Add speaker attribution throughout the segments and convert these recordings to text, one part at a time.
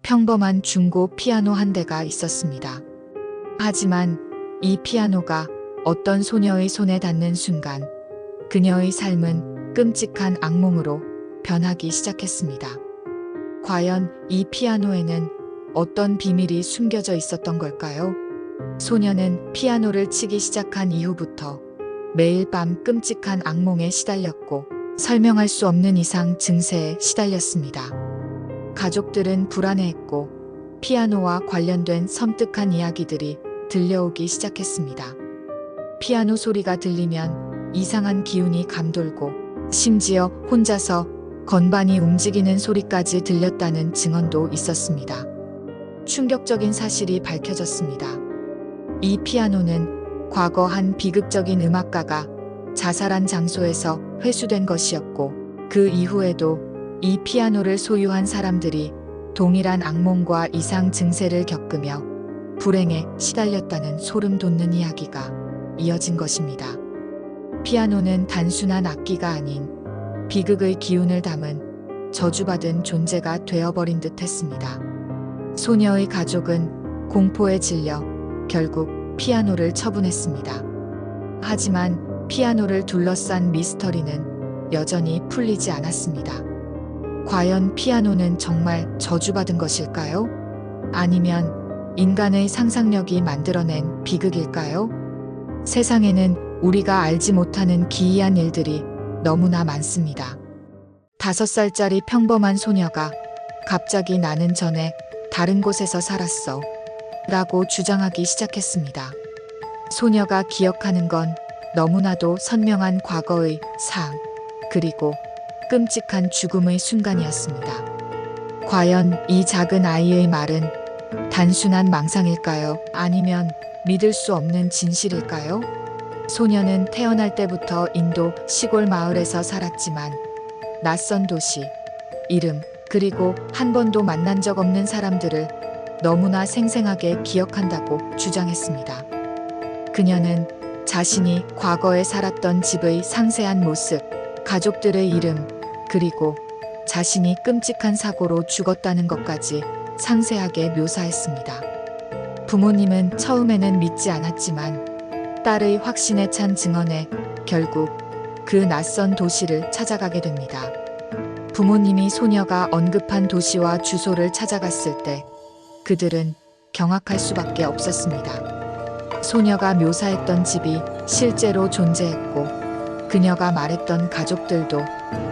Speaker 1: 평범한 중고 피아노 한 대가 있었습니다. 하지만 이 피아노가 어떤 소녀의 손에 닿는 순간 그녀의 삶은 끔찍한 악몽으로 변하기 시작했습니다. 과연 이 피아노에는 어떤 비밀이 숨겨져 있었던 걸까요? 소녀는 피아노를 치기 시작한 이후부터 매일 밤 끔찍한 악몽에 시달렸고 설명할 수 없는 이상 증세에 시달렸습니다. 가족들은 불안해했고 피아노와 관련된 섬뜩한 이야기들이 들려오기 시작했습니다. 피아노 소리가 들리면 이상한 기운이 감돌고 심지어 혼자서 건반이 움직이는 소리까지 들렸다는 증언도 있었습니다. 충격적인 사실이 밝혀졌습니다. 이 피아노는 과거 한 비극적인 음악가가 자살한 장소에서 회수된 것이었고 그 이후에도 이 피아노를 소유한 사람들이 동일한 악몽과 이상 증세를 겪으며 불행에 시달렸다는 소름 돋는 이야기가 이어진 것입니다. 피아노는 단순한 악기가 아닌 비극의 기운을 담은 저주받은 존재가 되어버린 듯 했습니다. 소녀의 가족은 공포에 질려 결국 피아노를 처분했습니다. 하지만 피아노를 둘러싼 미스터리는 여전히 풀리지 않았습니다. 과연 피아노는 정말 저주받은 것일까요? 아니면 인간의 상상력이 만들어낸 비극일까요? 세상에는 우리가 알지 못하는 기이한 일들이 너무나 많습니다. 5살짜리 평범한 소녀가 갑자기 나는 전에 다른 곳에서 살았어 라고 주장하기 시작했습니다. 소녀가 기억하는 건 너무나도 선명한 과거의 삶, 그리고 끔찍한 죽음의 순간이었습니다. 과연 이 작은 아이의 말은 단순한 망상일까요? 아니면 믿을 수 없는 진실일까요? 소녀는 태어날 때부터 인도 시골 마을에서 살았지만 낯선 도시, 이름, 그리고 한 번도 만난 적 없는 사람들을 너무나 생생하게 기억한다고 주장했습니다. 그녀는 자신이 과거에 살았던 집의 상세한 모습, 가족들의 이름, 그리고 자신이 끔찍한 사고로 죽었다는 것까지 상세하게 묘사했습니다. 부모님은 처음에는 믿지 않았지만 딸의 확신에 찬 증언에 결국 그 낯선 도시를 찾아가게 됩니다. 부모님이 소녀가 언급한 도시와 주소를 찾아갔을 때 그들은 경악할 수밖에 없었습니다. 소녀가 묘사했던 집이 실제로 존재했고 그녀가 말했던 가족들도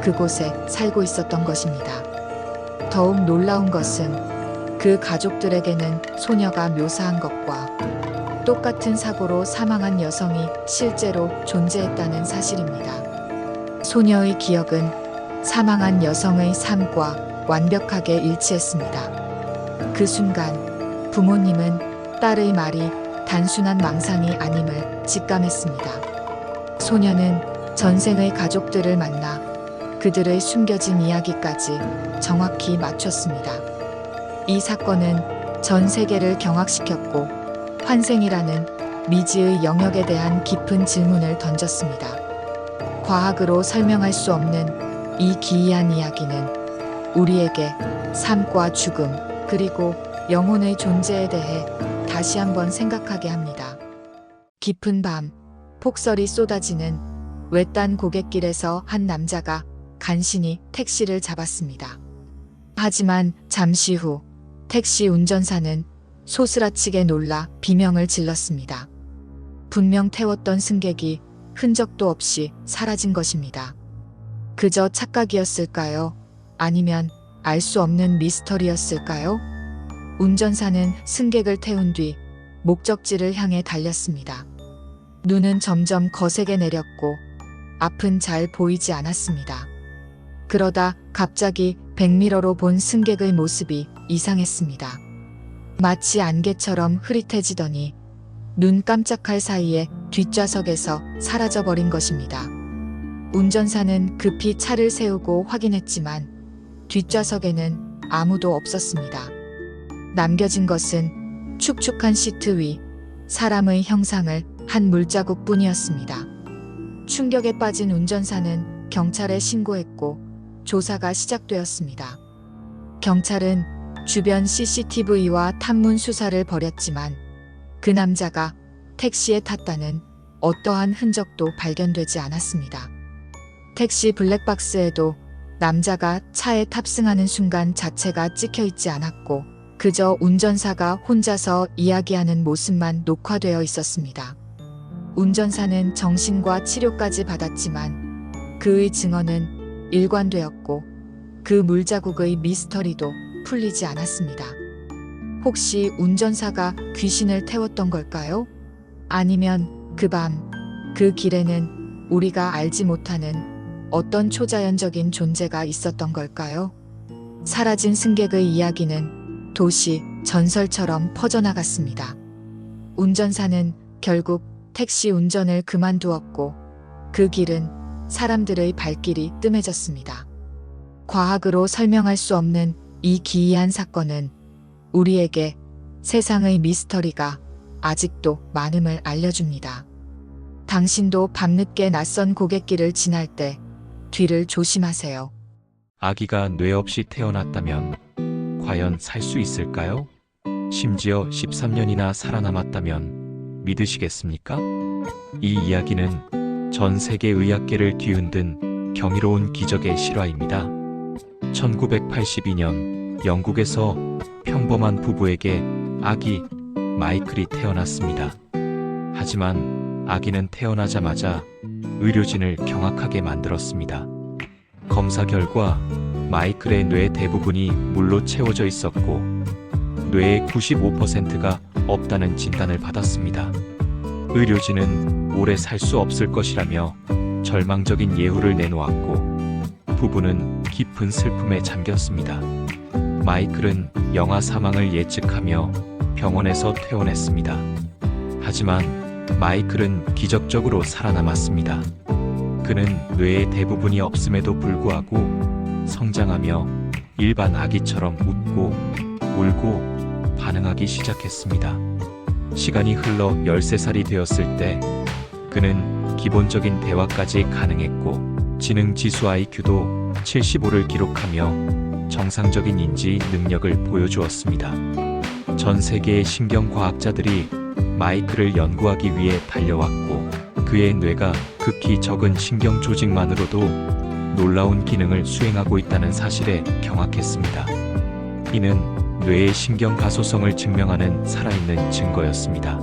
Speaker 1: 그곳에 살고 있었던 것입니다. 더욱 놀라운 것은 그 가족들에게는 소녀가 묘사한 것과 똑같은 사고로 사망한 여성이 실제로 존재했다는 사실입니다. 소녀의 기억은 사망한 여성의 삶과 완벽하게 일치했습니다. 그 순간 부모님은 딸의 말이 단순한 망상이 아님을 직감했습니다. 소녀는 전생의 가족들을 만나 그들의 숨겨진 이야기까지 정확히 맞췄습니다. 이 사건은 전 세계를 경악시켰고 환생이라는 미지의 영역에 대한 깊은 질문을 던졌습니다. 과학으로 설명할 수 없는 이 기이한 이야기는 우리에게 삶과 죽음, 그리고 영혼의 존재에 대해 다시 한번 생각하게 합니다. 깊은 밤, 폭설이 쏟아지는 외딴 고갯길에서 한 남자가 간신히 택시를 잡았습니다. 하지만 잠시 후 택시 운전사는 소스라치게 놀라 비명을 질렀습니다. 분명 태웠던 승객이 흔적도 없이 사라진 것입니다. 그저 착각이었을까요? 아니면 알 수 없는 미스터리였을까요? 운전사는 승객을 태운 뒤 목적지를 향해 달렸습니다. 눈은 점점 거세게 내렸고 앞은 잘 보이지 않았습니다. 그러다 갑자기 백미러로 본 승객의 모습이 이상했습니다. 마치 안개처럼 흐릿해지더니 눈 깜짝할 사이에 뒷좌석에서 사라져버린 것입니다. 운전사는 급히 차를 세우고 확인했지만 뒷좌석에는 아무도 없었습니다. 남겨진 것은 축축한 시트 위 사람의 형상을 한 물자국 뿐이었습니다. 충격에 빠진 운전사는 경찰에 신고했고 조사가 시작되었습니다. 경찰은 주변 CCTV와 탐문 수사를 벌였지만 그 남자가 택시에 탔다는 어떠한 흔적도 발견되지 않았습니다. 택시 블랙박스에도 남자가 차에 탑승하는 순간 자체가 찍혀 있지 않았고 그저 운전사가 혼자서 이야기하는 모습만 녹화되어 있었습니다. 운전사는 정신과 치료까지 받았지만 그의 증언은 일관되었고 그 물자국의 미스터리도 풀리지 않았습니다. 혹시 운전사가 귀신을 태웠던 걸까요? 아니면 그 밤, 그 길에는 우리가 알지 못하는 어떤 초자연적인 존재가 있었던 걸까요? 사라진 승객의 이야기는 도시 전설처럼 퍼져나갔습니다. 운전사는 결국 택시 운전을 그만두었고 그 길은 사람들의 발길이 뜸해졌습니다. 과학으로 설명할 수 없는 이 기이한 사건은 우리에게 세상의 미스터리가 아직도 많음을 알려줍니다. 당신도 밤늦게 낯선 고갯길을 지날 때 뒤를 조심하세요.
Speaker 2: 아기가 뇌 없이 태어났다면 과연 살 수 있을까요? 심지어 13년이나 살아남았다면 믿으시겠습니까? 이 이야기는 전 세계 의학계를 뒤흔든 경이로운 기적의 실화입니다. 1982년 영국에서 평범한 부부에게 아기 마이클이 태어났습니다. 하지만 아기는 태어나자마자 의료진을 경악하게 만들었습니다. 검사 결과 마이클의 뇌 대부분이 물로 채워져 있었고 뇌의 95%가 없다는 진단을 받았습니다. 의료진은 오래 살 수 없을 것이라며 절망적인 예후를 내놓았고 부부는 깊은 슬픔에 잠겼습니다. 마이클은 영아 사망을 예측하며 병원에서 퇴원했습니다. 하지만 마이클은 기적적으로 살아남았습니다. 그는 뇌의 대부분이 없음에도 불구하고 성장하며 일반 아기처럼 웃고 울고 반응하기 시작했습니다. 시간이 흘러 13살이 되었을 때 그는 기본적인 대화까지 가능했고 지능 지수 IQ도 75를 기록하며 정상적인 인지 능력을 보여주었습니다. 전 세계의 신경과학자들이 마이클을 연구하기 위해 달려왔고 그의 뇌가 극히 적은 신경 조직만으로도 놀라운 기능을 수행하고 있다는 사실에 경악했습니다. 이는 뇌의 신경 가소성을 증명하는 살아있는 증거였습니다.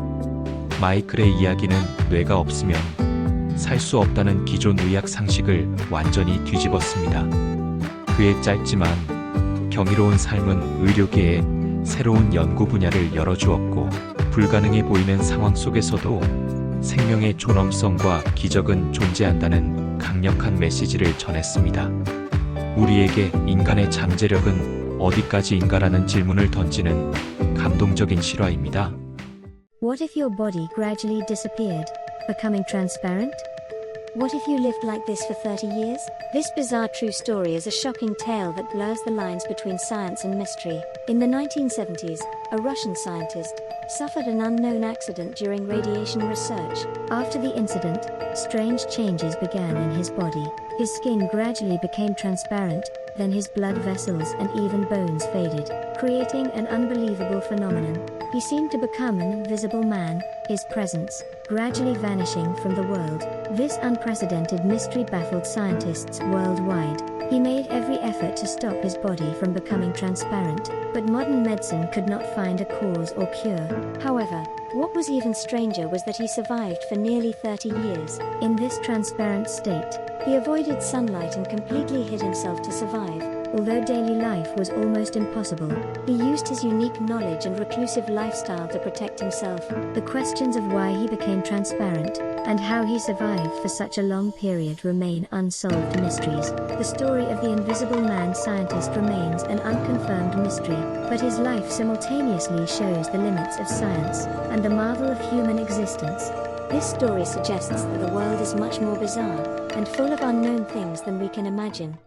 Speaker 2: 마이클의 이야기는 뇌가 없으면 살 수 없다는 기존 의학 상식을 완전히 뒤집었습니다. 그의 짧지만 경이로운 삶은 의료계에 새로운 연구 분야를 열어주었고 불가능해 보이는 상황 속에서도 생명의 존엄성과 기적은 존재한다는 강력한 메시지를 전했습니다. 우리에게 인간의 잠재력은 어디까지인가라는 질문을 던지는 감동적인 실화입니다.
Speaker 3: What if your body gradually disappeared, becoming transparent? What if you lived like this for 30 years? This bizarre true story is a shocking tale that blurs the lines between science and mystery. In the 1970s, a Russian scientist suffered an unknown accident during radiation research. After the incident, strange changes began in his body. His skin gradually became transparent, then his blood vessels and even bones faded, creating an unbelievable phenomenon. He seemed to become an invisible man, his presence gradually vanishing from the world. This unprecedented mystery baffled scientists worldwide. He made every effort to stop his body from becoming transparent, but modern medicine could not find a cause or cure. However, what was even stranger was that he survived for nearly 30 years. In this transparent state, he avoided sunlight and completely hid himself to survive. Although daily life was almost impossible, he used his unique knowledge and reclusive lifestyle to protect himself. The questions of why he became transparent and how he survived for such a long period remain unsolved mysteries. The story of the Invisible Man scientist remains an unconfirmed mystery, but his life simultaneously shows the limits of science and the marvel of human existence. This story suggests that the world is much more bizarre and full of unknown things than we can imagine.